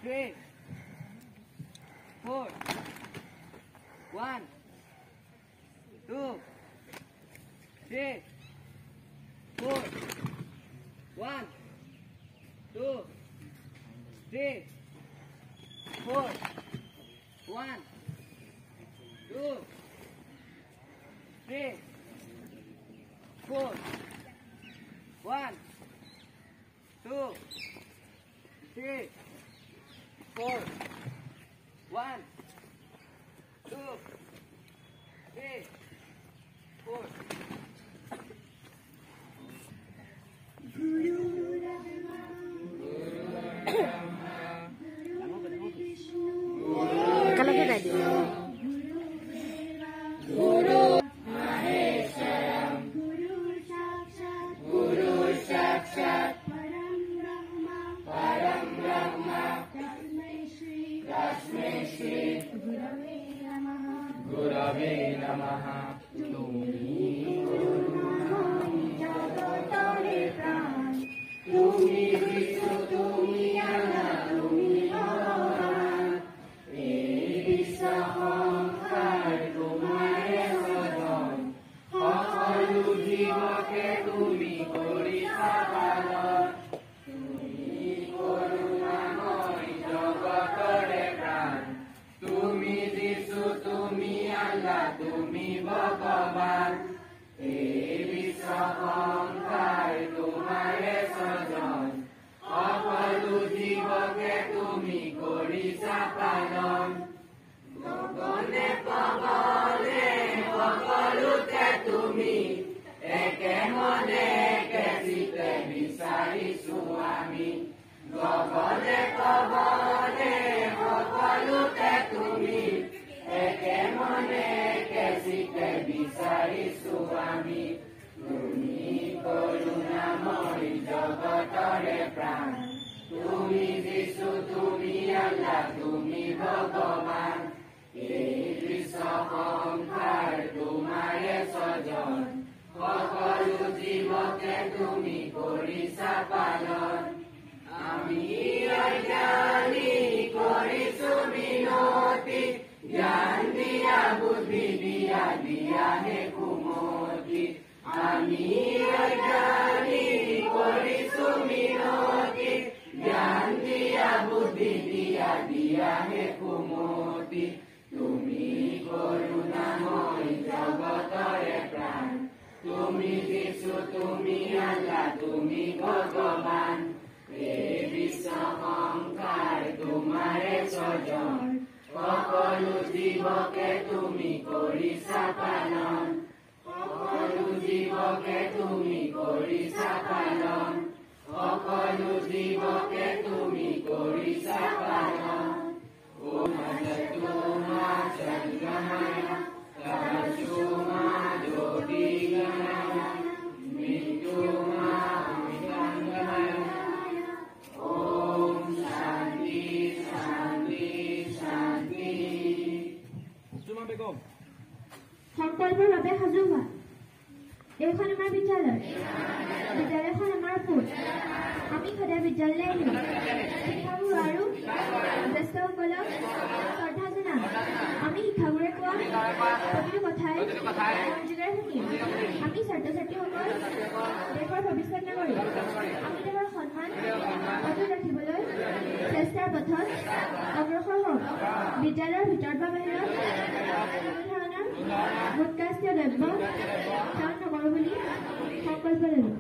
3, 4, 1, 2, 3, 4, 1, 2, 3, 4, 1, 2, 3, 4, 1, 2, 3, 4, 1, 2, 3, 4. Kalau kita di Gurave Namaha. তুমি ভগবান এই বিশ্ব সংসাৰ তোমাৰে সজন সকলো জীৱকে তুমি কৰিছা পালন গগনে পবনে সকলোতে তুমি একে মনে একে চিতে বিচাৰিছো আমি গগনে পবনে সকলোতে তুমি একে মনে একে চিতে বিচাৰিছো আমি তুমি কৰুণাময় জগতৰে প্ৰাণ তুমি যিশু তুমি আল্লাহ তুমি ভগৱান এই বিশ্ব সংসাৰ তোমাৰে সজন সকলো জীৱকে তুমি কৰিছা পালন আমি অজ্ঞানী কৰিছো মিনতি জ্ঞান দিয়া বুদ্ধি দিয়া দিয়া হে কুমতি আমি অজ্ঞানী কৰিছো মিনতি জ্ঞান দিয়া বুদ্ধি দিয়া দিয়া হে কুমতি তুমি কৰুণাময় জগতৰে প্ৰাণ তুমি যিশু তুমি আল্লাহ তুমি ভগৱান এই বিশ্ব সংসাৰ তোমাৰে সজন সকলো জীৱকে তুমি কৰিছা পালন সকলো জীৱকে তুমি কৰিছা পালন সকলো জীৱকে তুমি কৰিছা পালন ওম মা জগন্নাথ তমসুমা জ্যোতিৰ্গময় মৃত্যুমা অমৃতংগময় ওম শান্তি শান্তি শান্তি। সংকল্পৰ বাবে সাজু হোৱা এইখন আমাৰ বিদ্যালয় বিদ্যালয়খন আমাৰ ফুল আমি সদায় বিদ্যালয়লৈ আহিম শিক্ষাগুৰু আৰু জ্যেষ্ঠসকলক শ্ৰদ্ধা জনাম আমি শিক্ষাগুৰুৱে কোৱা প্ৰতিটো কথাই মনোযোগেৰে শুনিম আমি ছাত্ৰ ছাত্ৰীসকল দেশৰ ভৱিষ্যত নাগৰিক আমি দেশৰ সন্মান অটুট ৰাখিবলৈ চেষ্টাৰ পথত অগ্ৰসৰ হওঁ বিদ্যালয়ৰ ভিতৰত বা বাহিৰত কোনো ধৰণৰ ভোটকাষ্টীয় দ্ৰব্য সেৱন নকৰোঁ বুলি সংকল্প ল'লোঁ।